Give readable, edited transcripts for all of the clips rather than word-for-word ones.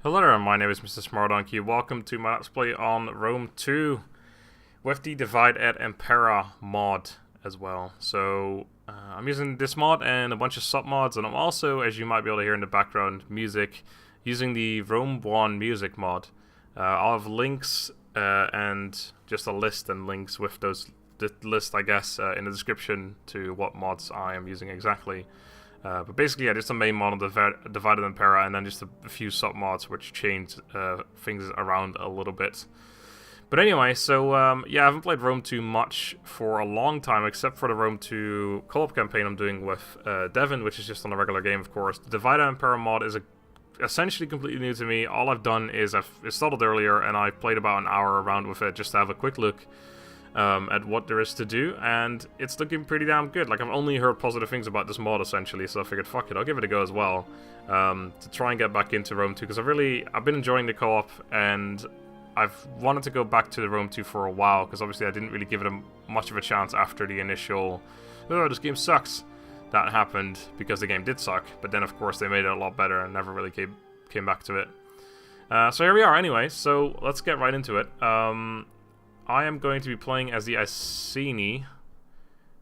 Hello there, my name is MrSmartDonkey. Welcome to my Let's Play on Rome 2 with the Divide at Impera mod as well. So, I'm using this mod and a bunch of sub-mods, and I'm also, as you might be able to hear in the background music, using the Rome 1 music mod. I'll have links and just a list and links with those list, I guess, in the description to what mods I am using exactly. But basically, yeah, just the main mod of the Divided Impera, and then just a few sub-mods which change things around a little bit. But anyway, so yeah, I haven't played Rome 2 much for a long time, except for the Rome 2 co-op campaign I'm doing with Devin, which is just on a regular game, of course. The Divided Impera mod is essentially completely new to me. All I've done is I've installed it earlier, and I played about an hour around with it just to have a quick look at what there is to do, and it's looking pretty damn good. Like, I've only heard positive things about this mod, essentially, so I figured, fuck it, I'll give it a go as well, to try and get back into Rome 2, because I've been enjoying the co-op, and I've wanted to go back to the Rome 2 for a while, because obviously I didn't really give it much of a chance after the initial, oh, this game sucks, that happened, because the game did suck, but then, of course, they made it a lot better, and never really came back to it. So here we are, anyway, so let's get right into it. I am going to be playing as the Iceni.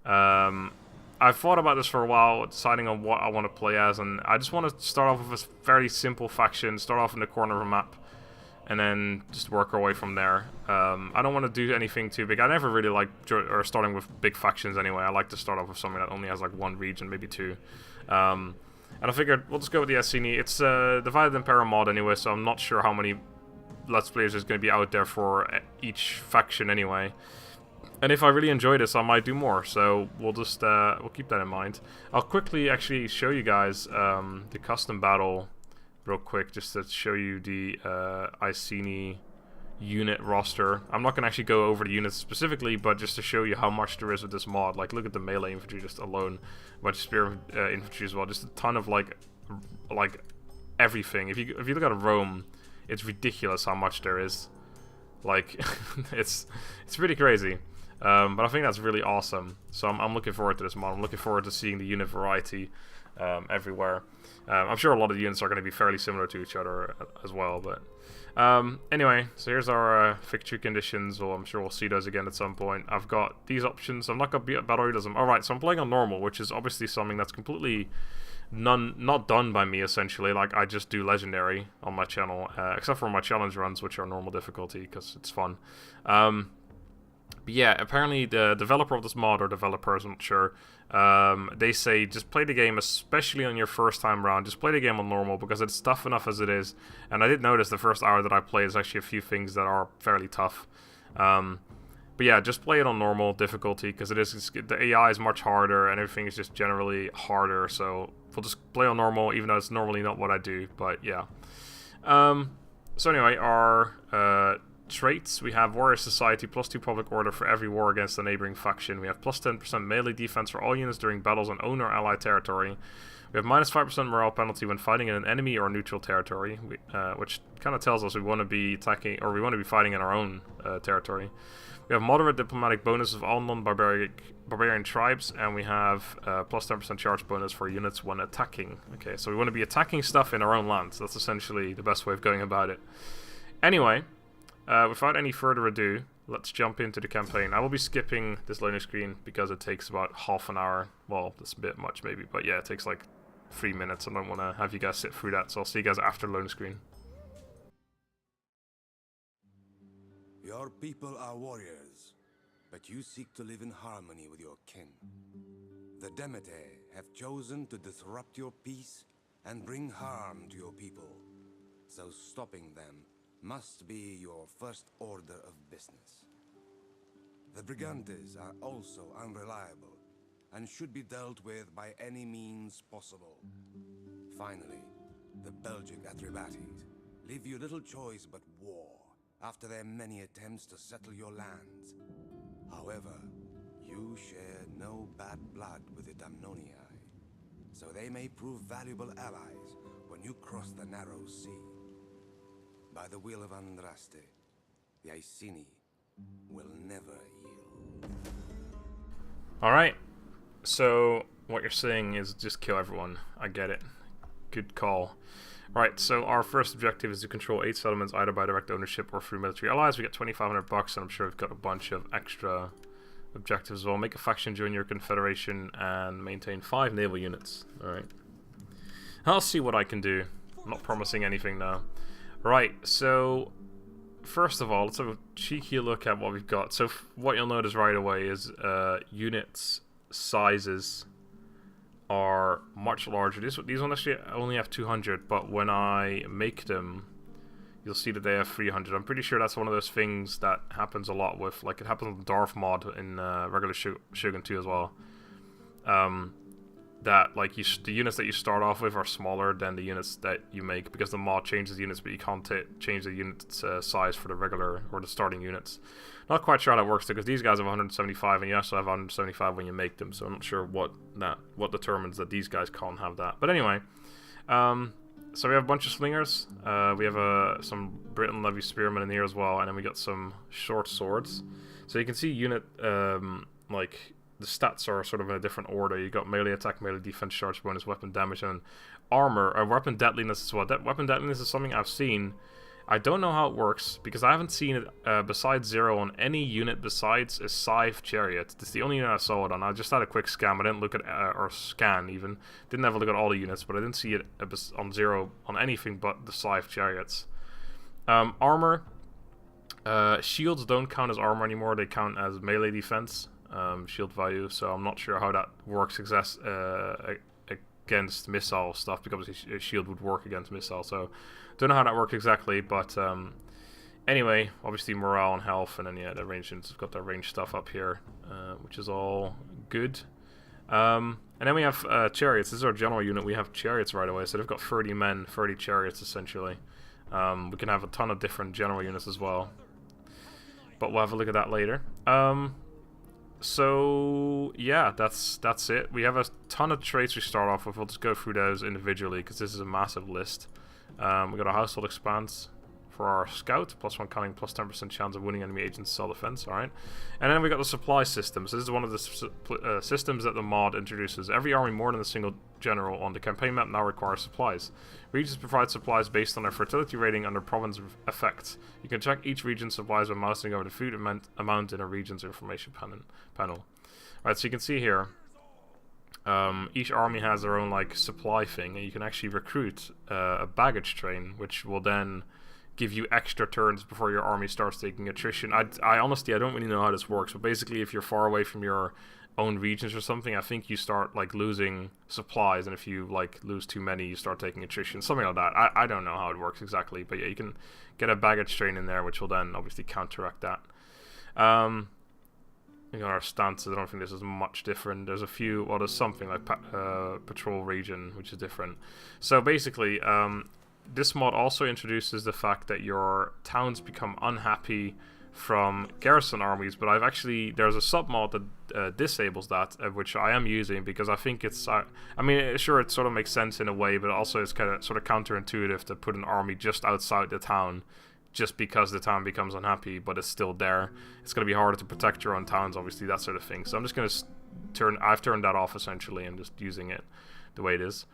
I've thought about this for a while, deciding on what I want to play as, and I just want to start off with a fairly simple faction, start off in the corner of a map, and then just work our way from there. I don't want to do anything too big. I never really like starting with big factions anyway. I like to start off with something that only has like one region, maybe two. And I figured we'll just go with the Iceni. It's a Divided Impera mod anyway, so I'm not sure how many Let's Players is going to be out there for each faction anyway. And if I really enjoy this, I might do more, so we'll just we'll keep that in mind. I'll quickly actually show you guys the custom battle real quick, just to show you the Iceni unit roster. I'm not going to actually go over the units specifically, but just to show you how much there is with this mod. Like, look at the melee infantry just alone, a bunch of spear infantry as well, just a ton of like everything. If you look at Rome, it's ridiculous how much there is. Like, it's pretty crazy. But I think that's really awesome. So I'm looking forward to this mod. I'm looking forward to seeing the unit variety everywhere. I'm sure a lot of the units are going to be fairly similar to each other as well. But anyway, so here's our victory conditions. Well, I'm sure we'll see those again at some point. I've got these options. I'm not going to be at battle realism. Alright, so I'm playing on normal, which is obviously something that's completely not done by me, essentially. Like, I just do legendary on my channel, except for my challenge runs, which are normal difficulty because it's fun. But yeah, apparently the developer of this mod, or developers, I'm not sure, they say just play the game, especially on your first time round, just play the game on normal because it's tough enough as it is. And I did notice the first hour that I played is actually a few things that are fairly tough. But yeah, just play it on normal difficulty because the AI is much harder and everything is just generally harder. So we'll just play on normal, even though it's normally not what I do. But yeah. So anyway, our traits, we have Warrior Society, +2 public order for every war against a neighboring faction. We have +10% melee defense for all units during battles on own or allied territory. We have -5% morale penalty when fighting in an enemy or neutral territory, which kind of tells us we want to be attacking, or we want to be fighting in our own territory. We have moderate diplomatic bonus of all non-barbarian tribes, and we have +10% charge bonus for units when attacking. Okay, so we want to be attacking stuff in our own lands. That's essentially the best way of going about it. Anyway, without any further ado, let's jump into the campaign. I will be skipping this loading screen because it takes about half an hour. Well, that's a bit much maybe, but yeah, it takes like 3 minutes. I don't want to have you guys sit through that, so I'll see you guys after the loading screen. Your people are warriors, but you seek to live in harmony with your kin. The Demetae have chosen to disrupt your peace and bring harm to your people, so stopping them must be your first order of business. The Brigantes are also unreliable and should be dealt with by any means possible. Finally, the Belgic Atrebates leave you little choice but war after their many attempts to settle your lands. However, you share no bad blood with the Damnonii, so they may prove valuable allies when you cross the narrow sea. By the will of Andraste, the Iceni will never yield. Alright, so what you're saying is just kill everyone. I get it. Good call. Right, so our first objective is to control 8 settlements either by direct ownership or through military allies. We get 2,500 bucks, and I'm sure we've got a bunch of extra objectives as well. Make a faction, join your confederation, and maintain 5 naval units. Alright. I'll see what I can do. I'm not promising anything now. Right, so first of all, let's have a cheeky look at what we've got. So what you'll notice right away is units sizes are much larger. These ones actually only have 200, but when I make them, you'll see that they have 300. I'm pretty sure that's one of those things that happens a lot with, like it happens with Darth Mod in regular Shogun 2 as well. That like the units that you start off with are smaller than the units that you make because the mod changes units, but you can't change the unit size for the regular or the starting units. Not quite sure how that works because these guys have 175 and you also have 175 when you make them, so I'm not sure what determines that these guys can't have that. But anyway, so we have a bunch of slingers. We have some Britain Levy Spearmen in here as well, and then we got some short swords. So you can see unit like the stats are sort of in a different order. You got melee attack, melee defense, charge bonus, weapon damage, and armor, or weapon deadliness as well. Weapon deadliness is something I've seen. I don't know how it works, because I haven't seen it besides 0 on any unit besides a Scythe Chariot. It's the only unit I saw it on. I just had a quick scan. I didn't look at, or scan even. Didn't have a look at all the units, but I didn't see it on 0 on anything but the Scythe Chariots. Armor. Shields don't count as armor anymore. They count as melee defense. Shield value, so I'm not sure how that works against missile stuff, because a shield would work against missile, so don't know how that works exactly, but anyway, obviously morale and health, and then yeah, the range units have got their range stuff up here, which is all good. And then we have chariots. This is our general unit. We have chariots right away, so they've got 30 men, 30 chariots essentially. We can have a ton of different general units as well, but we'll have a look at that later. So yeah, that's it. We have a ton of traits we start off with. We'll just go through those individually because this is a massive list. We got a household expanse for our scout, +1 cunning, +10% chance of winning enemy agents self-defense. All right, and then we got the supply system. So this is one of the systems that the mod introduces. Every army more than a single general on the campaign map now requires supplies. Regions provide supplies based on their fertility rating under province effects. You can check each region's supplies by mousing over the food amount in a region's information panel. Alright, so you can see here, each army has their own like supply thing, and you can actually recruit a baggage train, which will then give you extra turns before your army starts taking attrition. I honestly, I don't really know how this works, but basically if you're far away from your own regions or something, I think you start like losing supplies, and if you like lose too many, you start taking attrition, something like that. I don't know how it works exactly, but yeah, you can get a baggage train in there, which will then obviously counteract that. We got our stances. I don't think this is much different. There's a few, well, there's something like patrol region, which is different. So basically, this mod also introduces the fact that your towns become unhappy from garrison armies, but there's a sub-mod that disables that, which I am using because I think it's, I mean, sure, it sort of makes sense in a way, but also it's kind of sort of counterintuitive to put an army just outside the town just because the town becomes unhappy, but it's still there. It's going to be harder to protect your own towns, obviously, that sort of thing. So I'm just going to I've turned that off essentially and just using it the way it is.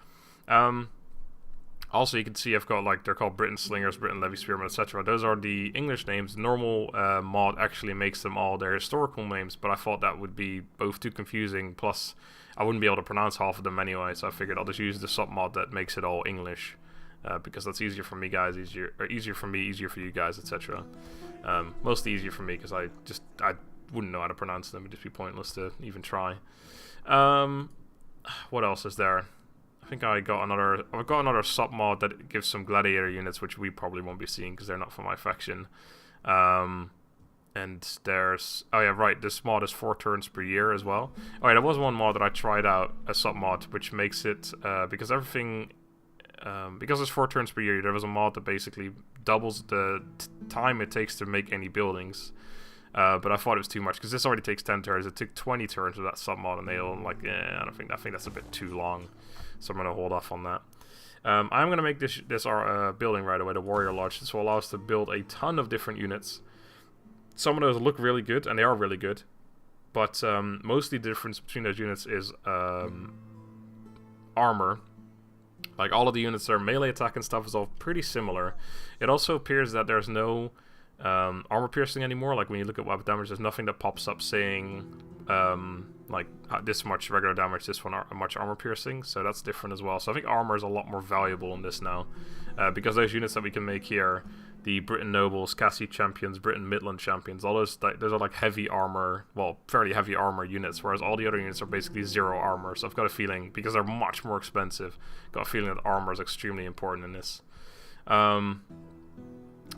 Also, you can see I've got, like, they're called Britain Slingers, Britain Levy Spearmen, etc. Those are the English names. Normal mod actually makes them all their historical names, but I thought that would be both too confusing, plus I wouldn't be able to pronounce half of them anyway, so I figured I'll just use the sub-mod that makes it all English, because that's easier for me guys, easier for me, easier for you guys, etc. Mostly easier for me, because I wouldn't know how to pronounce them. It'd just be pointless to even try. What else is there? I think I've got another sub-mod that gives some gladiator units, which we probably won't be seeing because they're not for my faction. And there's, oh yeah, right, this mod is 4 turns per year as well. Oh yeah, there was one mod that I tried out, a sub-mod, which makes it, because it's 4 turns per year, there was a mod that basically doubles the time it takes to make any buildings. But I thought it was too much, because this already takes 10 turns. It took 20 turns with that sub-mod, and I'm like, I think that's a bit too long. So I'm going to hold off on that. I'm going to make this building right away, the Warrior Lodge. This will allow us to build a ton of different units. Some of those look really good, and they are really good. But mostly the difference between those units is armor. Like, all of the units that are melee attack and stuff is all pretty similar. It also appears that there's no armor piercing anymore. Like, when you look at weapon damage, there's nothing that pops up saying, like, this much regular damage, this one much armor piercing. So that's different as well. So I think armor is a lot more valuable in this now. Because those units that we can make here, the Britain Nobles, Cassie Champions, Britain Midland Champions, all those are like heavy armor, well, fairly heavy armor units, whereas all the other units are basically 0 armor. So I've got a feeling, because they're much more expensive, got a feeling that armor is extremely important in this.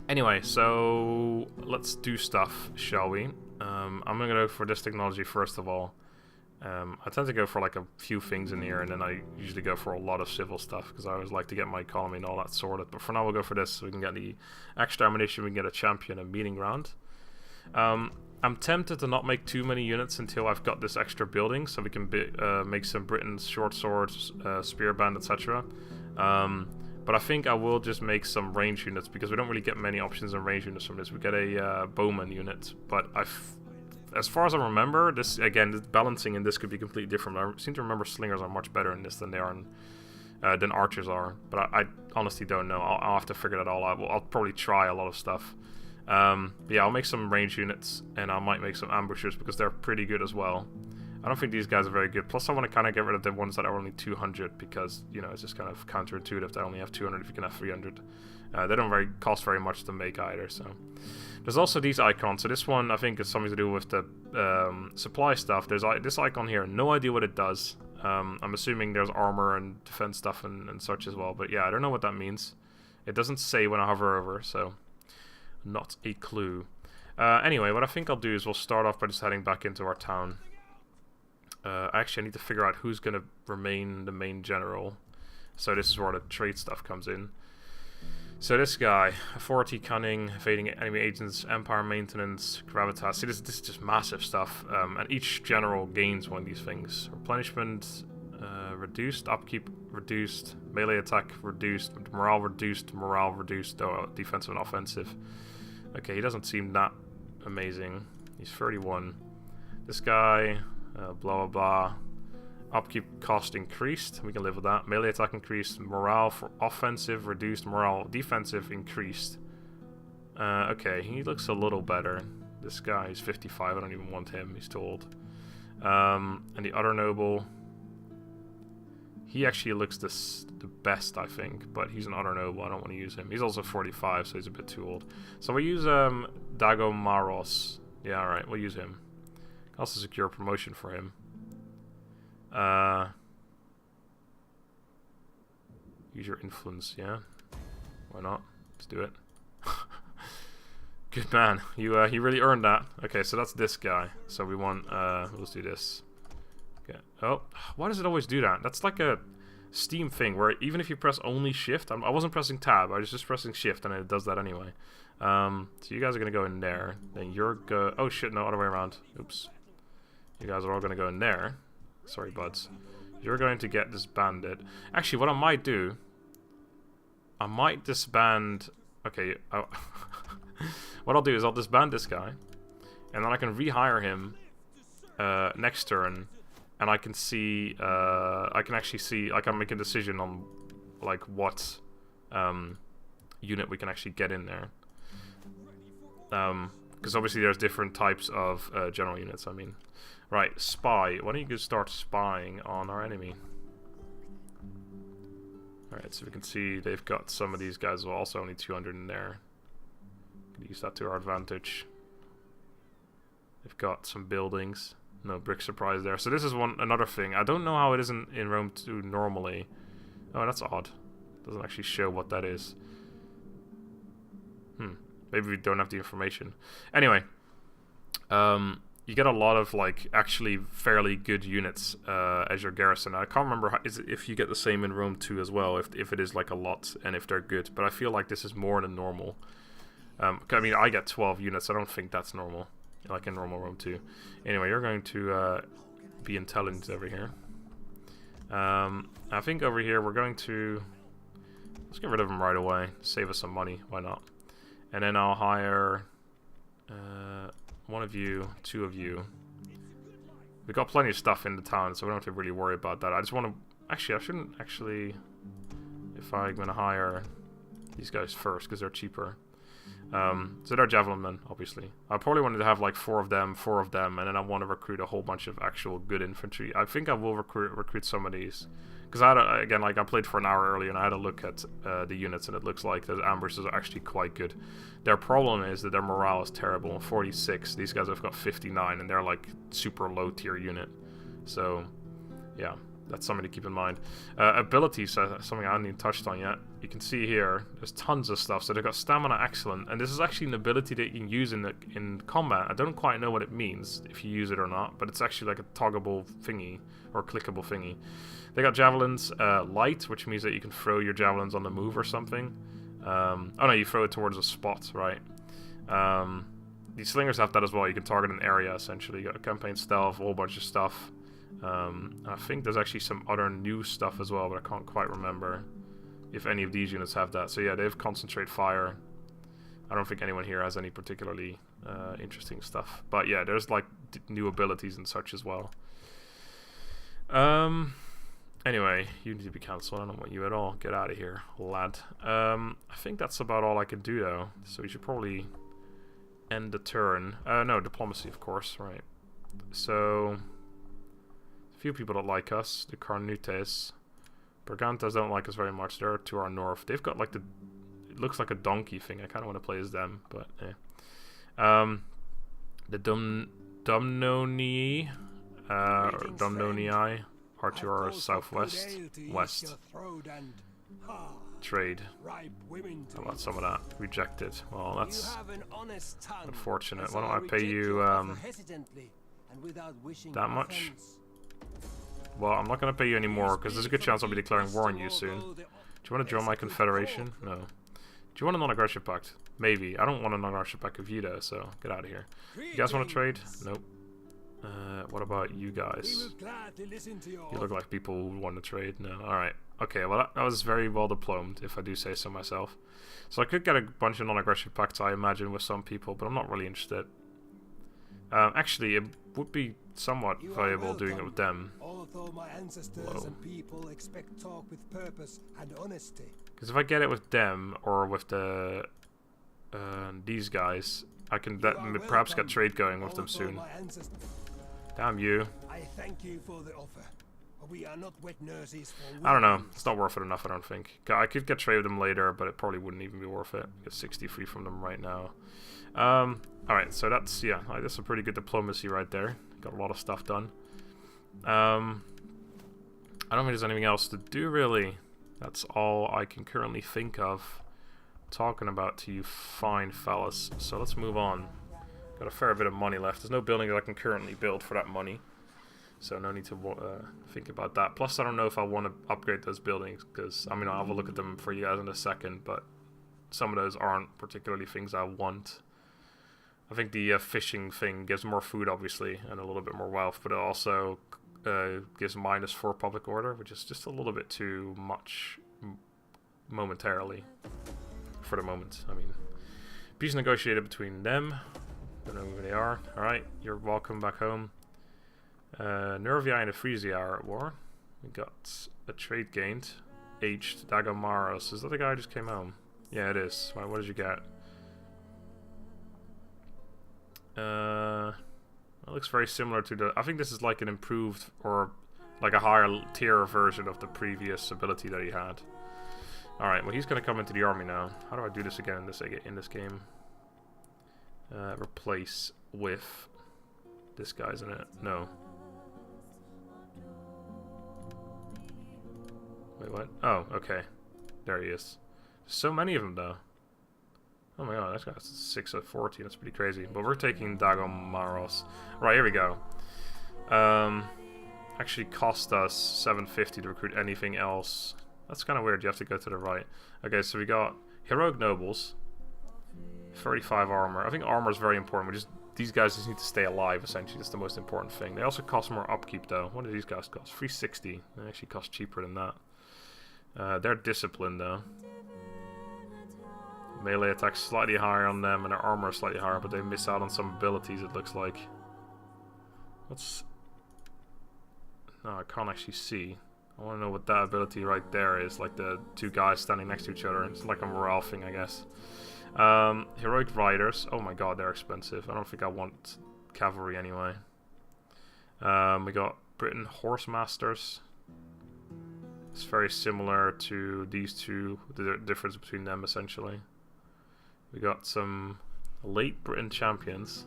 Anyway, so let's do stuff, shall we? I'm gonna go for this technology first of all. I tend to go for like a few things in here, and then I usually go for a lot of civil stuff because I always like to get my economy and all that sorted. But for now, we'll go for this so we can get the extra ammunition, we can get a champion and meeting ground. I'm tempted to not make too many units until I've got this extra building, so we can make some Britain's short swords, spear band, etc. But I think I will just make some range units because we don't really get many options in range units from this. We get a bowman unit, but as far as I remember, this again, the balancing in this could be completely different. I seem to remember slingers are much better in this than they are than archers are, but I honestly don't know. I'll have to figure that all out. I'll probably try a lot of stuff. Yeah, I'll make some range units, and I might make some ambushers because they're pretty good as well. I don't think these guys are very good. Plus, I want to kind of get rid of the ones that are only 200 because, you know, it's just kind of counterintuitive to only have 200 if you can have 300. They don't cost very much to make either, so... There's also these icons. So this one, I think, is something to do with the supply stuff. There's this icon here. No idea what it does. I'm assuming there's armor and defense stuff and such as well. But yeah, I don't know what that means. It doesn't say when I hover over, so not a clue. Anyway, what I think I'll do is we'll start off by just heading back into our town. Actually, I need to figure out who's going to remain the main general. So this is where the trade stuff comes in. So this guy, authority, cunning, evading enemy agents, empire maintenance, gravitas. See, this is just massive stuff. And each general gains one of these things. Replenishment reduced, upkeep reduced, melee attack reduced, morale reduced, defensive and offensive. Okay, he doesn't seem that amazing. He's 31. This guy, blah blah blah. Upkeep cost increased. We can live with that. Melee attack increased. Morale for offensive reduced. Morale defensive increased. Okay, he looks a little better. This guy is 55. I don't even want him. He's too old. And the other noble, he actually looks the best, I think. But he's an other noble. I don't want to use him. He's also 45, so he's a bit too old. So we'll use Dagomaros. Yeah, alright. We'll use him. Also secure promotion for him. Use your influence, yeah. Why not? Let's do it. Good man. You really earned that. Okay, so that's this guy. So we want let's do this. Okay. Oh, why does it always do that? That's like a Steam thing where even if you press only shift, I wasn't pressing tab, I was just pressing shift and it does that anyway. So you guys are gonna go in there. Then you're oh shit, no, other way around. Oops. You guys are all gonna go in there. Sorry, buds. You're going to get disbanded. Actually, what I might do... I might disband... Okay, what I'll do is I'll disband this guy. And then I can rehire him next turn. And I can see... I can actually see... I can make a decision on like what unit we can actually get in there. Because obviously there's different types of general units, I mean. Right, spy. Why don't you just start spying on our enemy? Alright, so we can see they've got some of these guys, well, also only 200 in there. Can use that to our advantage. They've got some buildings. No brick surprise there. So this is another thing. I don't know how it isn't in Rome 2 normally. Oh, that's odd. Doesn't actually show what that is. Maybe we don't have the information. Anyway. You get a lot of like actually fairly good units as your garrison. I can't remember if you get the same in Rome 2 as well, if it is like a lot and if they're good. But I feel like this is more than normal. I mean, I get 12 units. I don't think that's normal, like in normal Rome 2. Anyway, you're going to be intelligent over here. I think over here we're going to... Let's get rid of him right away. Save us some money. Why not? And then I'll hire... one of you, two of you. We've got plenty of stuff in the town, so we don't have to really worry about that. I just want to... Actually, I shouldn't actually... if I'm going to hire these guys first, because they're cheaper. So they're javelin men, obviously. I probably wanted to have like 4 of them, and then I want to recruit a whole bunch of actual good infantry. I think I will recruit some of these. Because again, like I played for an hour earlier and I had a look at the units, and it looks like the ambushers are actually quite good. Their problem is that their morale is terrible. 46, these guys have got 59, and they're like super low tier unit. So, yeah, that's something to keep in mind. Abilities, something I haven't even touched on yet. You can see here, there's tons of stuff. So they've got stamina excellent, and this is actually an ability that you can use in combat. I don't quite know what it means, if you use it or not, but it's actually like a toggable thingy, or clickable thingy. They got javelins, light, which means that you can throw your javelins on the move or something. Oh no, you throw it towards a spot, right? These slingers have that as well. You can target an area, essentially. You got a campaign stealth, a whole bunch of stuff. I think there's actually some other new stuff as well, but I can't quite remember if any of these units have that. So yeah, they have concentrate fire. I don't think anyone here has any particularly interesting stuff. But yeah, there's like new abilities and such as well. Anyway, you need to be cancelled. I don't want you at all. Get out of here, lad. I think that's about all I can do, though. So we should probably end the turn. No, diplomacy, of course, right. So, a few people don't like us. The Carnutes. Brigantes don't like us very much. They're to our north. They've got, like, it looks like a donkey thing. I kind of want to play as them, but, the Dumnonii, or Dumnonii, are to our southwest, west. Trade. How about some of that? Rejected. Well, that's unfortunate. Why don't I pay you that much? Well, I'm not going to pay you anymore, because there's a good chance I'll be declaring war on you soon. Do you want to join my confederation? No. Do you want a non-aggression pact? Maybe. I don't want a non-aggression pact with you, though, so get out of here. You guys want to trade? Nope. What about you guys? You look like people who want to trade. No, alright. Okay, well that was very well diplomed, if I do say so myself. So I could get a bunch of non-aggression pacts, I imagine, with some people, but I'm not really interested. Actually, it would be somewhat valuable doing it with them. Because if I get it with them, or with the these guys, I can perhaps get trade going with them soon. Damn you. I thank you for the offer. We are not wet nurses for I don't know. It's not worth it enough, I don't think. I could get trade with them later, but it probably wouldn't even be worth it. Get 63 from them right now. Alright, so that's, yeah, that's a pretty good diplomacy right there. Got a lot of stuff done. I don't think there's anything else to do, really. That's all I can currently think of talking about to you fine fellas. So let's move on. Got a fair bit of money left. There's no building that I can currently build for that money, so no need to think about that. Plus, I don't know if I want to upgrade those buildings, because, I mean, I'll have a look at them for you guys in a second, but some of those aren't particularly things I want. I think the fishing thing gives more food, obviously, and a little bit more wealth, but it also gives -4 public order, which is just a little bit too much momentarily. For the moment, I mean. Peace negotiated between them. Don't know who they are. Alright, you're welcome back home. Nervii and Frisia are at war. We got a trade gained. Aged Dagomaros. Is that the guy who just came home? Yeah, it is. Right, what did you get? It looks very similar to the... I think this is like an improved, or like a higher tier version of the previous ability that he had. Alright, well he's going to come into the army now. How do I do this again in this game? Replace with this guy, isn't it? No. Wait, what? Oh, okay. There he is. So many of them, though. Oh my god, that guy's 6 of 14. That's pretty crazy. But we're taking Dagomaros. Right, here we go. Actually cost us 750 to recruit anything else. That's kind of weird. You have to go to the right. Okay, so we got Heroic Nobles. 35 armor. I think armor is very important. These guys just need to stay alive, essentially. That's the most important thing. They also cost more upkeep, though. What do these guys cost? 360. They actually cost cheaper than that. They're disciplined, though. Melee attack slightly higher on them, and their armor is slightly higher, but they miss out on some abilities, it looks like. What's... No, I can't actually see. I want to know what that ability right there is, like the two guys standing next to each other. It's like a morale thing, I guess. Heroic Riders. Oh my god, they're expensive. I don't think I want cavalry anyway. We got Britain Horse Masters. It's very similar to these two, the difference between them essentially. We got some late Britain champions.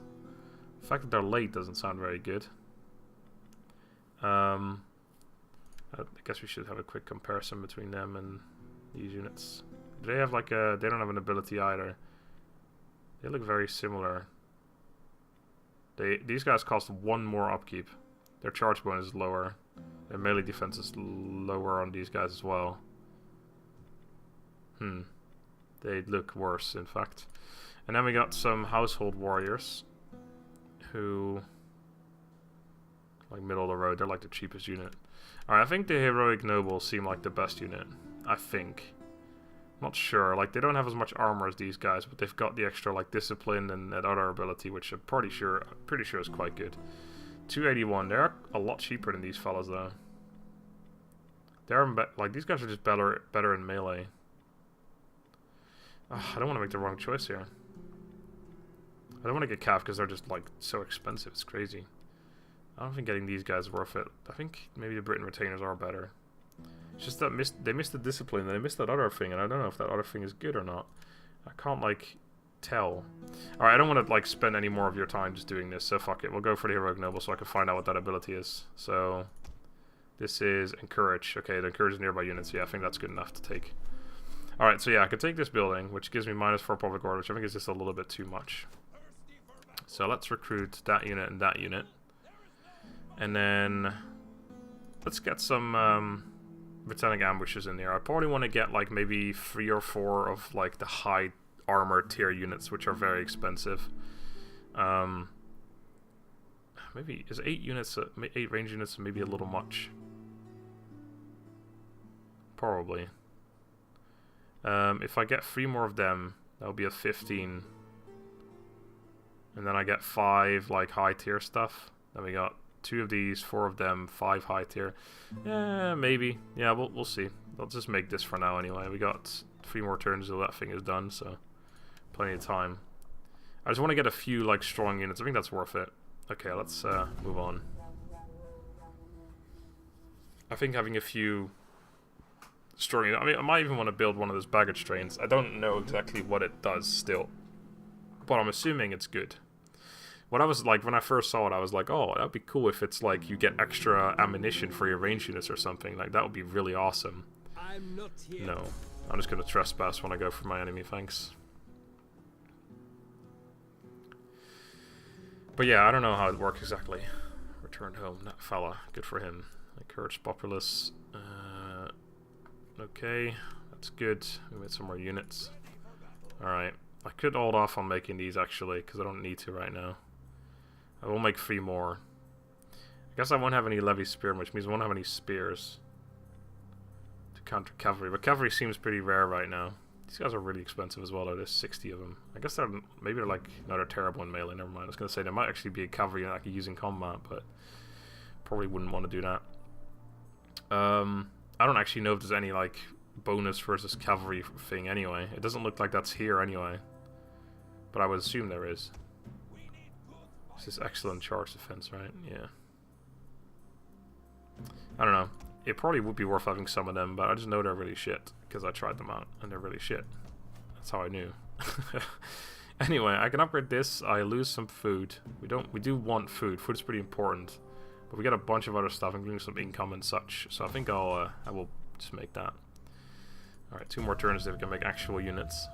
The fact that they're late doesn't sound very good. I guess we should have a quick comparison between them and these units. Do they have like a... They don't have an ability either. They look very similar. These guys cost 1 more upkeep. Their charge bonus is lower. Their melee defense is lower on these guys as well. They look worse, in fact. And then we got some household warriors who... like middle of the road. They're like the cheapest unit. Alright, I think the heroic nobles seem like the best unit. I think. Not sure. Like, they don't have as much armor as these guys, but they've got the extra like discipline and that other ability, which I'm pretty sure is quite good. 281. They're a lot cheaper than these fellas though. They're like, these guys are just better in melee. I don't want to make the wrong choice here. I don't want to get Cav because they're just like so expensive. It's crazy. I don't think getting these guys is worth it. I think maybe the Britain retainers are better. It's just that they missed the discipline and they missed that other thing, and I don't know if that other thing is good or not. I can't like tell. Alright, I don't want to like spend any more of your time just doing this, so fuck it. We'll go for the heroic noble so I can find out what that ability is. So this is encourage. Okay, it encourages nearby units. Yeah, I think that's good enough to take. Alright, so yeah, I could take this building, which gives me -4 public order, which I think is just a little bit too much. So let's recruit that unit and that unit. And then let's get some Britannic ambushes in there. I probably want to get like maybe 3 or 4 of like the high armor tier units, which are very expensive. Maybe is 8 units, 8 range units, maybe a little much. Probably. If I get 3 more of them, that'll be a 15. And then I get 5 like high tier stuff. Then we got 2 of these, 4 of them, 5 high tier. Yeah, maybe. Yeah, we'll see. I'll just make this for now anyway. We got 3 more turns till that thing is done, so plenty of time. I just want to get a few like strong units. I think that's worth it. Okay, let's move on. I think having a few strong units, I mean, I might even want to build one of those baggage trains. I don't know exactly what it does still, but I'm assuming it's good. What I was like, when I first saw it, I was like, oh, that'd be cool if it's like you get extra ammunition for your range units or something. Like, that would be really awesome. I'm not here. No. I'm just going to trespass when I go for my enemy, thanks. But yeah, I don't know how it works exactly. Returned home, that fella. Good for him. Encourage populace. Okay, that's good. We made some more units. Alright. I could hold off on making these actually, because I don't need to right now. I will make 3 more. I guess I won't have any levy spearmen, which means I won't have any spears to counter cavalry. But cavalry seems pretty rare right now. These guys are really expensive as well, though. There's 60 of them. I guess maybe they're like, no, they're terrible in melee. Never mind. I was going to say there might actually be a cavalry that I could use in combat, but probably wouldn't want to do that. I don't actually know if there's any like bonus versus cavalry thing anyway. It doesn't look like that's here anyway, but I would assume there is. This is excellent charge defense, right? Yeah. I don't know. It probably would be worth having some of them, but I just know they're really shit because I tried them out and they're really shit. That's how I knew. Anyway, I can upgrade this. I lose some food. We do want food. Food is pretty important, but we got a bunch of other stuff, including some income and such. So I think I will just make that. All right, 2 more turns if we can make actual units.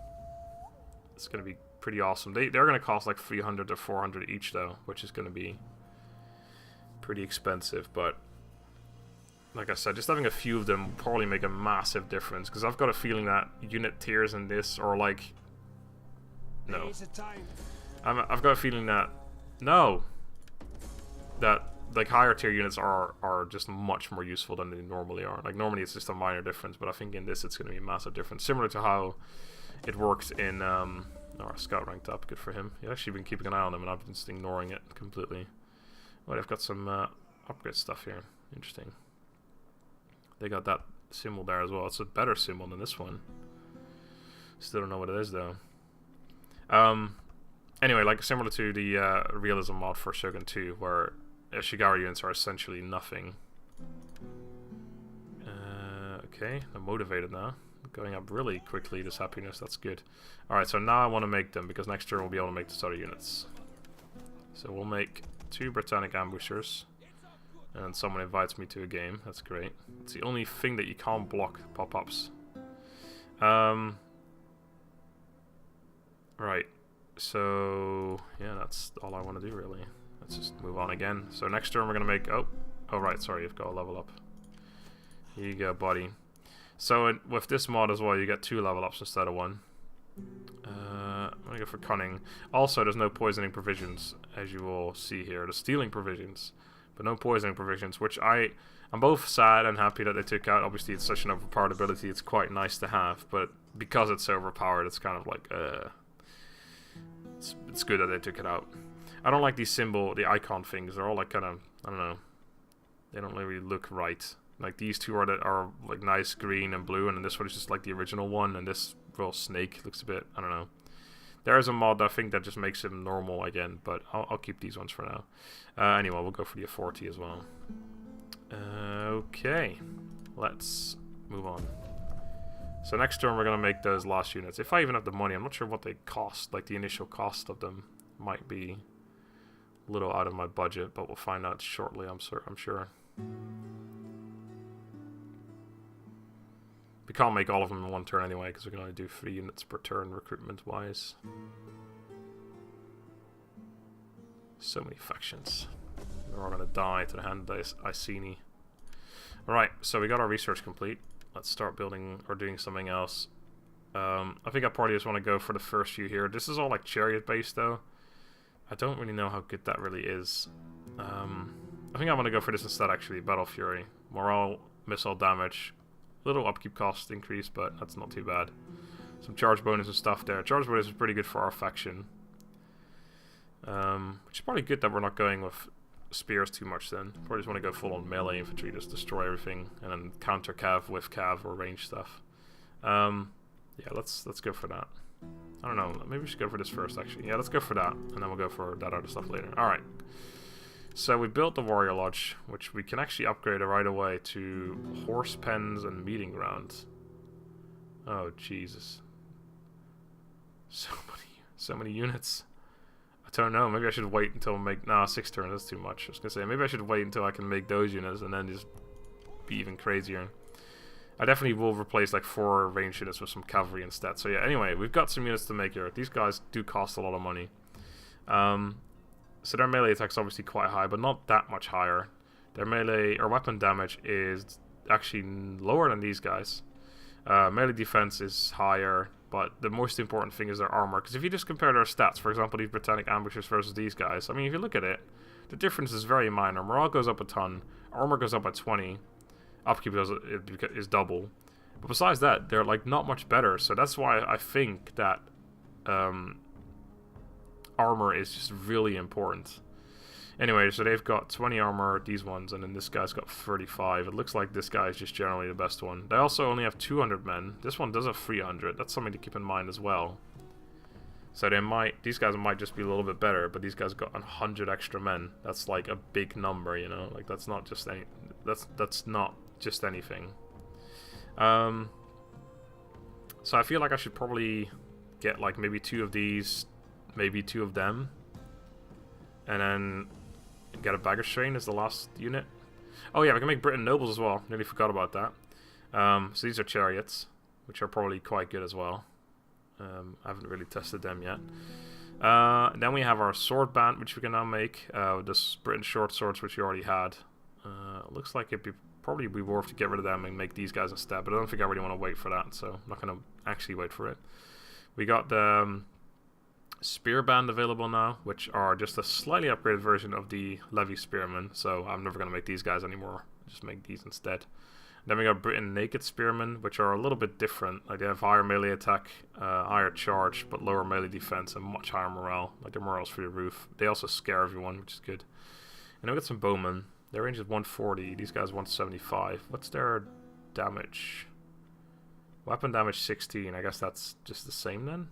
It's gonna be pretty awesome. They're gonna cost like 300 to 400 each though, which is gonna be pretty expensive. But like I said, just having a few of them will probably make a massive difference, because I've got a feeling that unit tiers in this are like no. I've got a feeling that that like higher tier units are just much more useful than they normally are. Like normally it's just a minor difference, but I think in this it's going to be a massive difference, similar to how it works in our scout ranked up. Good for him. He's actually been keeping an eye on them, and I've been just ignoring it completely. Well, I've got some upgrade stuff here. Interesting. They got that symbol there as well. It's a better symbol than this one. Still don't know what it is though. Anyway, like similar to the realism mod for Shogun 2, where Shigara units are essentially nothing. Okay, I'm motivated now. Going up really quickly, this happiness, that's good. Alright, so now I want to make them, because next turn we'll be able to make the other units. So we'll make 2 Britannic ambushers. And someone invites me to a game, that's great. It's the only thing that you can't block pop-ups. Right, so yeah, that's all I want to do really. Let's just move on again. So next turn we're going to make, oh right, sorry, you've got a level up. Here you go, buddy. So with this mod as well, you get 2 level ups instead of 1. I'm going to go for cunning. Also, there's no poisoning provisions, as you will see here. There's stealing provisions, but no poisoning provisions, which I'm both sad and happy that they took out. Obviously, it's such an overpowered ability, it's quite nice to have, but because it's so overpowered, it's kind of like, it's good that they took it out. I don't like the icon things. They're all like kind of, I don't know, they don't really look right. Like these two are like nice green and blue, and then this one is just like the original one, and this real snake looks a bit, I don't know. There is a mod I think that just makes him normal again, but I'll keep these ones for now. Anyway, we'll go for the 40 as well. Okay, let's move on. So next turn we're going to make those last units. If I even have the money, I'm not sure what they cost. Like the initial cost of them might be a little out of my budget, but we'll find out shortly, I'm sure. We can't make all of them in one turn anyway, because we can only do 3 units per turn recruitment-wise. So many factions. They're all going to die to the hand of Iceni. Alright, so we got our research complete. Let's start building or doing something else. I think I probably just want to go for the first few here. This is all like chariot-based though. I don't really know how good that really is. I think I want to go for this instead actually. Battle Fury. Morale, missile damage. Little upkeep cost increase, but that's not too bad. Some charge bonus and stuff there. Charge bonus is pretty good for our faction. Which is probably good that we're not going with spears too much then. Probably just want to go full on melee infantry, just destroy everything, and then counter cav with cav or range stuff. Yeah, let's go for that. I don't know, maybe we should go for this first actually. Yeah, let's go for that, and then we'll go for that other stuff later. Alright. So we built the Warrior Lodge, which we can actually upgrade right away to horse pens and meeting grounds. Oh Jesus. So many units. I don't know, maybe I should wait until make 6 turns, that's too much. I was gonna say maybe I should wait until I can make those units and then just be even crazier. I definitely will replace like 4 range units with some cavalry instead. So yeah, anyway, we've got some units to make here. These guys do cost a lot of money. So their melee attack's obviously quite high, but not that much higher. Their melee or weapon damage is actually lower than these guys. Melee defense is higher, but the most important thing is their armor. Because if you just compare their stats, for example, these Britannic ambushers versus these guys, I mean, if you look at it, the difference is very minor. Morale goes up a ton, armor goes up by 20, upkeep is double. But besides that, they're like not much better. So that's why I think that armor is just really important. Anyway, so they've got 20 armor, these ones, and then this guy's got 35. It looks like this guy is just generally the best one. They also only have 200 men. This one does have 300. That's something to keep in mind as well. So these guys might just be a little bit better, but these guys got 100 extra men. That's like a big number, you know? Like that's not just that's not just anything. So I feel like I should probably get like maybe 2 of these, maybe 2 of them, and then get a baggage train as the last unit. Oh yeah, we can make Britain nobles as well. Nearly forgot about that. So these are chariots, which are probably quite good as well. I haven't really tested them yet. Then we have our sword band, which we can now make. This Britain short swords, which we already had. Looks like it'd probably be worth to get rid of them and make these guys instead, but I don't think I really want to wait for that, so I'm not going to actually wait for it. We got the spear band available now, which are just a slightly upgraded version of the Levy Spearmen, so I'm never going to make these guys anymore. Just make these instead. Then we got Britain Naked Spearmen, which are a little bit different. Like they have higher melee attack, higher charge, but lower melee defense and much higher morale. Like their morale's through the roof. They also scare everyone, which is good. And then we got some bowmen. Their range is 140. These guys 175. What's their damage. Weapon damage 16. I guess that's just the same then.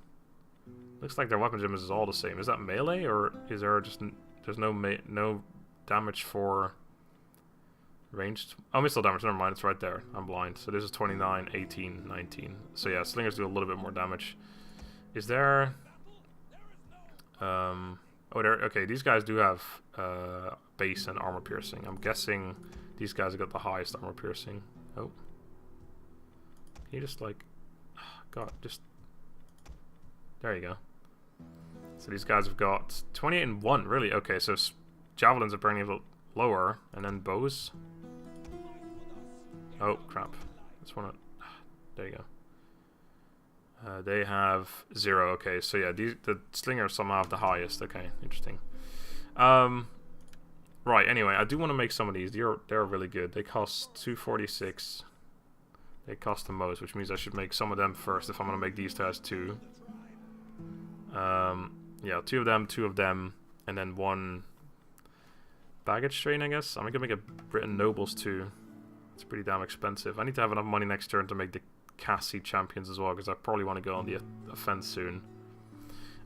Looks like their weapon damage is all the same. Is that melee, or is there just there's no damage for ranged? Oh, missile damage. Never mind. It's right there. I'm blind. So this is 29, 18, 19. So yeah, slingers do a little bit more damage. Is there? Oh, there. Okay, these guys do have base and armor piercing. I'm guessing these guys have got the highest armor piercing. Oh, can you just like, God, just there you go. So these guys have got 28 and 1. Really? Okay, so javelins are burning a little lower, and then bows. Oh crap! That's one. There you go. They have 0. Okay, so yeah, the slingers somehow have the highest. Okay, interesting. Right. Anyway, I do want to make some of these. They're really good. They cost 246. They cost the most, which means I should make some of them first if I'm gonna make these guys too. Yeah, 2 of them, and then 1 baggage train, I guess. I'm gonna make a Britain Nobles too. It's pretty damn expensive. I need to have enough money next turn to make the Cassie champions as well, because I probably want to go on the offense soon.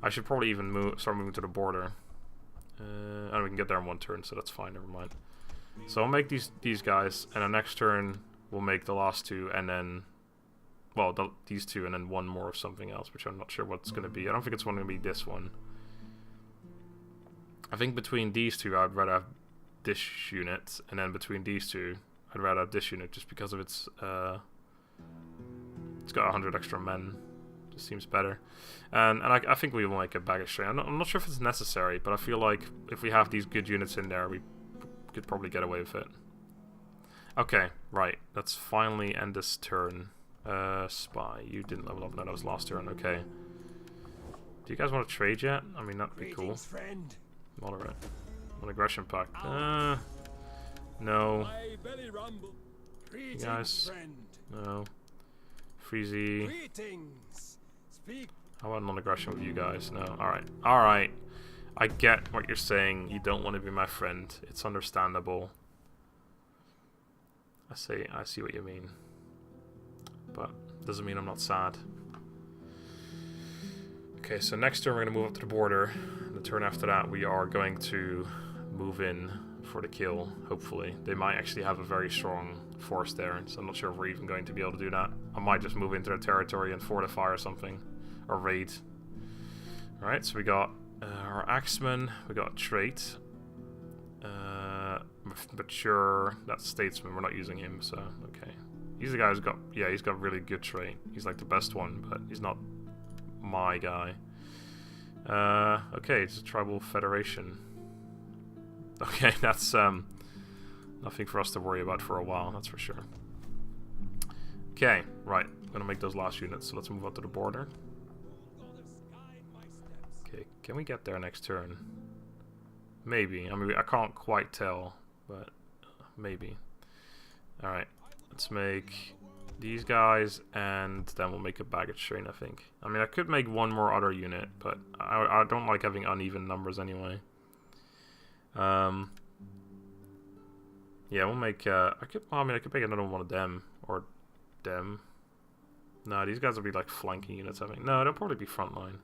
I should probably even start moving to the border. And we can get there in 1 turn, so that's fine, never mind. So I'll make these guys, and the next turn we'll make the last 2, and then... Well, these 2, and then 1 more of something else, which I'm not sure what it's going to be. I don't think it's going to be this one. I think between these 2, I'd rather have this unit, and then between these 2, I'd rather have this unit, just because of its got 100 extra men. Just seems better. And I think we will make a baggage train. I'm not sure if it's necessary, but I feel like if we have these good units in there, we could probably get away with it. Okay, right. Let's finally end this turn. Spy. You didn't level up. No, that was last turn. Okay. Do you guys want to trade yet? I mean, that'd be cool. Moderate. An aggression pact. No. You guys. No. Freezy. How about non-aggression with you guys? No. Alright. Alright. I get what you're saying. You don't want to be my friend. It's understandable. I see what you mean. But doesn't mean I'm not sad. Okay, so next turn we're going to move up to the border. The turn after that we are going to move in for the kill, hopefully. They might actually have a very strong force there, so I'm not sure if we're even going to be able to do that. I might just move into their territory and fortify or something. Or raid. Alright, so we got our Axeman, we got trait. Mature, that's Statesman, we're not using him, so okay. He's the guy who's got, yeah, he's got really good trait. He's like the best one, but he's not my guy. Okay, it's a tribal federation. Okay, that's nothing for us to worry about for a while, that's for sure. Okay, right, I'm gonna make those last units, so let's move up to the border. Okay, can we get there next turn? Maybe. I mean, I can't quite tell, but maybe. Alright, let's make these guys, and then we'll make a baggage train, I think. I mean, I could make 1 more other unit, but I don't like having uneven numbers anyway. Yeah, we'll make, I could make another one of them, or them. No, these guys will be like flanking units, I think. No, they'll probably be frontline.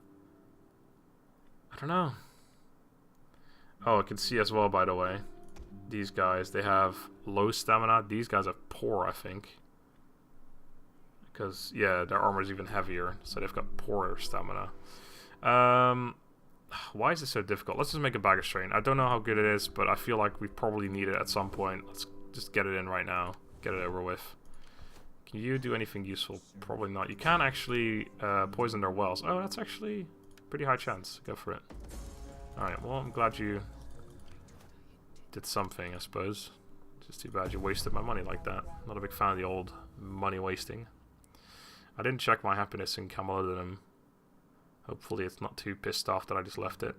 I don't know. Oh, I can see as well, by the way. These guys, they have low stamina. These guys are poor, I think. Because, yeah, their armor is even heavier. So they've got poorer stamina. Why is this so difficult? Let's just make a baggage train. I don't know how good it is, but I feel like we probably need it at some point. Let's just get it in right now. Get it over with. Can you do anything useful? Probably not. You can actually poison their wells. Oh, that's actually pretty high chance. Go for it. Alright, well, I'm glad you did something, I suppose. Just too bad you wasted my money like that. Not a big fan of the old money wasting. I didn't check my happiness in Camelodunum. Hopefully it's not too pissed off that I just left it.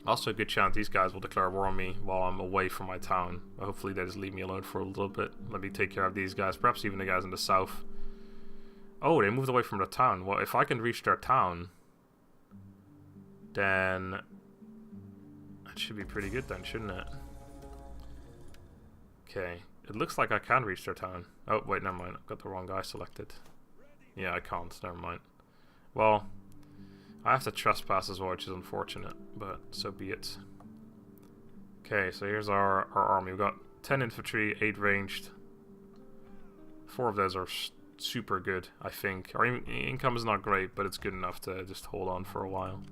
Also a good chance these guys will declare war on me while I'm away from my town. Hopefully they just leave me alone for a little bit. Let me take care of these guys. Perhaps even the guys in the south. Oh, they moved away from the town. Well, if I can reach their town, then that should be pretty good then, shouldn't it? Okay. It looks like I can reach their town. Oh, wait, never mind. I've got the wrong guy selected. Yeah, I can't. Never mind. Well, I have to trespass as well, which is unfortunate, but so be it. Okay, so here's our army. We've got 10 infantry, 8 ranged. 4 of those are super good, I think. Our income is not great, but it's good enough to just hold on for a while.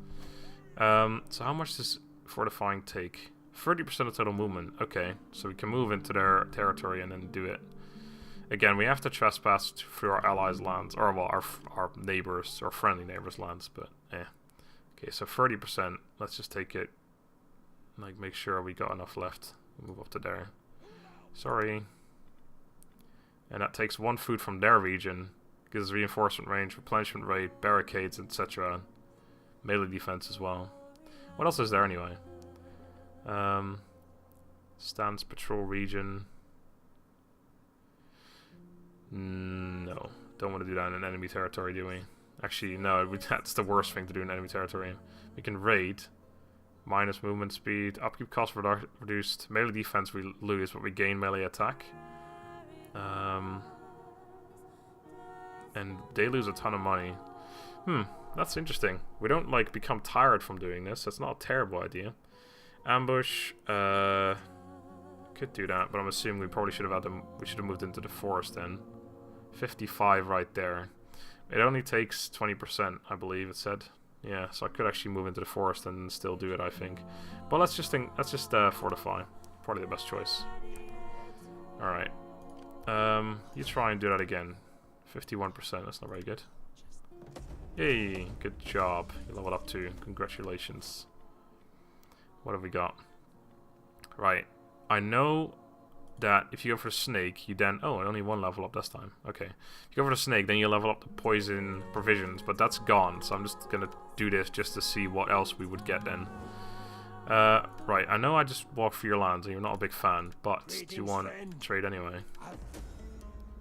So how much does fortifying take? 30% of total movement. Okay, so we can move into their territory and then do it. Again, we have to trespass through our allies' lands, or well, our neighbors, or friendly neighbors' lands, but Okay, so 30%. Let's just take it. Like, make sure we got enough left. Move up to there. Sorry. And that takes 1 food from their region. Gives us reinforcement range, replenishment rate, barricades, etc. Melee defense as well. What else is there anyway? Stance patrol region. No, don't want to do that in an enemy territory, do we? Actually, no, that's the worst thing to do in enemy territory. We can raid. Minus movement speed. Upkeep cost reduced. Melee defense we lose, but we gain melee attack. And they lose a ton of money. That's interesting. We don't, like, become tired from doing this. That's not a terrible idea. Ambush. Could do that, but I'm assuming we probably should have had them. We should have moved into the forest then. 55 right there. It only takes 20%, I believe it said. Yeah, so I could actually move into the forest and still do it, I think. But let's just fortify. Probably the best choice. Alright. You try and do that again. 51%, that's not very good. Yay, good job. You leveled up too. Congratulations. What have we got? Right. I know that if you go for snake, you then... Oh, only 1 level up this time. Okay. If you go for the snake, then you level up the poison provisions, but that's gone, so I'm just gonna do this just to see what else we would get then. Right, I know I just walked through your lands and you're not a big fan, but do you want trade anyway?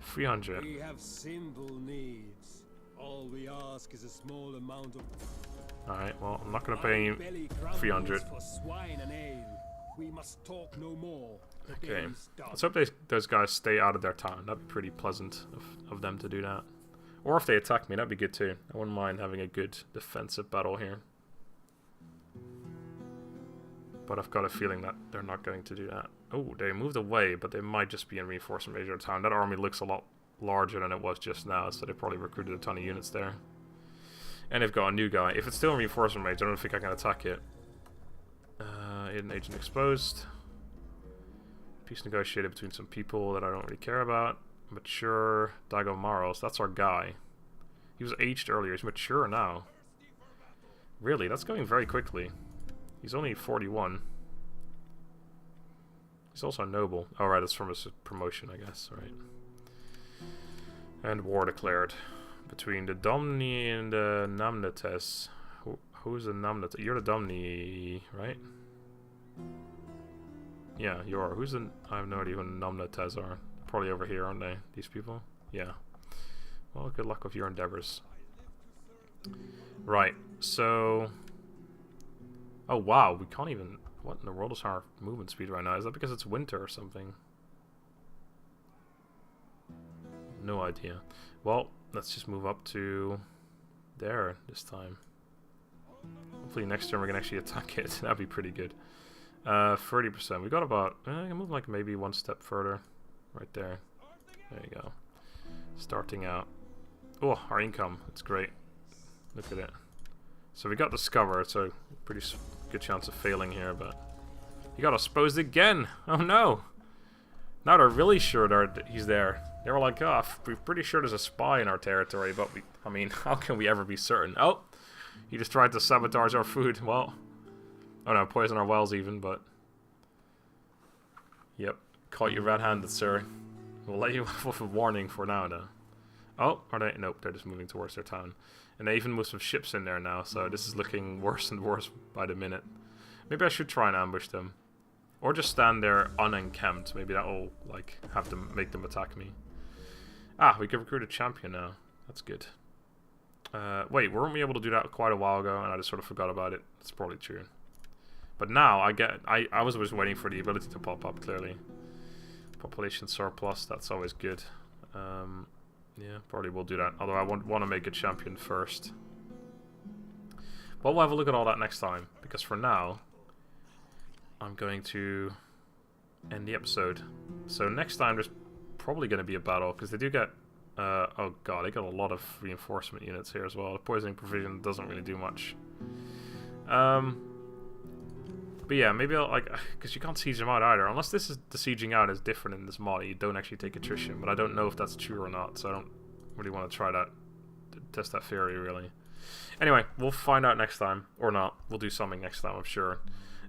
300. We have simple needs. All we ask is a small amount of... Alright, well, I'm not gonna pay you 300. For swine and ale. We must talk no more. Okay, let's hope those guys stay out of their town. That'd be pretty pleasant of them to do that. Or if they attack me, that'd be good too. I wouldn't mind having a good defensive battle here. But I've got a feeling that they're not going to do that. Oh, they moved away, but they might just be in reinforcement major town. That army looks a lot larger than it was just now, so they probably recruited a ton of units there. And they've got a new guy. If it's still in reinforcement major, I don't think I can attack it. Hidden agent exposed. Peace negotiated between some people that I don't really care about. Mature Dagomaros. That's our guy. He was aged earlier. He's mature now. Really? That's going very quickly. He's only 41. He's also noble. Oh, right. That's from his promotion, I guess. Right. And war declared. Between the Domni and the Namnetes. Who's the Namnetes? You're the Domni, right? Yeah, you are. Who's the... I have no idea who Namnetes are. Probably over here, aren't they? These people? Yeah. Well, good luck with your endeavors. Right, so... Oh, wow. We can't even... What in the world is our movement speed right now? Is that because it's winter or something? No idea. Well, let's just move up to... there this time. Hopefully next turn we can actually attack it. That'd be pretty good. 30%. We got about... I can move like maybe 1 step further. Right there. There you go. Starting out. Oh, our income. It's great. Look at it. So we got discovered, so pretty good chance of failing here, but... He got exposed again! Oh no! Now they're really sure he's there. They were like, oh, we're pretty sure there's a spy in our territory, but I mean, how can we ever be certain? Oh! He just tried to sabotage our food. Well... Oh no, poison our wells even, but... Yep. Caught you red-handed, sir. We'll let you off with a warning for now, though. Oh, are they? Nope, they're just moving towards their town. And they even moved some ships in there now, so this is looking worse and worse by the minute. Maybe I should try and ambush them. Or just stand there unencumbered. Maybe that will, like, have them make them attack me. Ah, we can recruit a champion now. That's good. Wait, weren't we able to do that quite a while ago, and I just sort of forgot about it? That's probably true. But now, I was just waiting for the ability to pop up, clearly. Population surplus, that's always good. Yeah, probably will do that. Although I want to make a champion first. But we'll have a look at all that next time. Because for now, I'm going to end the episode. So next time there's probably going to be a battle. Because they do get... oh god, they got a lot of reinforcement units here as well. The poisoning provision doesn't really do much. But yeah, maybe I'll, like, because you can't siege them out either. Unless this is, the sieging out is different in this mod. You don't actually take attrition, but I don't know if that's true or not. So I don't really want to try that, test that theory, really. Anyway, we'll find out next time. Or not. We'll do something next time, I'm sure.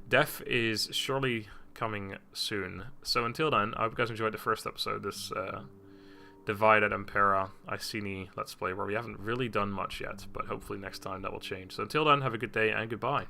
Death is surely coming soon. So until then, I hope you guys enjoyed the first episode. This Divided Impera Iceni Let's Play, where we haven't really done much yet. But hopefully next time that will change. So until then, have a good day and goodbye.